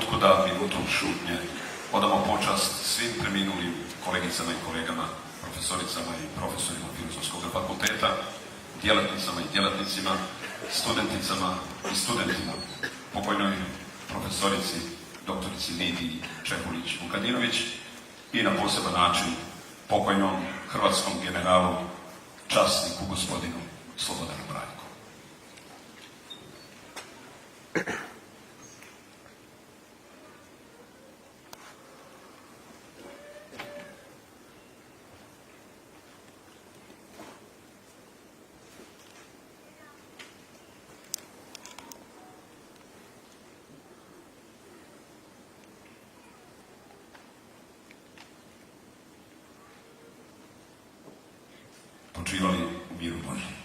otkuda minutom šutnje odamo počast svim preminulim kolegicama i kolegama, profesoricama i profesorima Filozofskog fakulteta, djelatnicama i djelatnicima, studenticama i studentima, pokojnoj profesorici doktorici Lidiji Čehulić-Vukadinović i na poseban način pokojnom hrvatskom generalu, časniku gospodinu Slobodanu Branjku. Počivali u miru Božjem.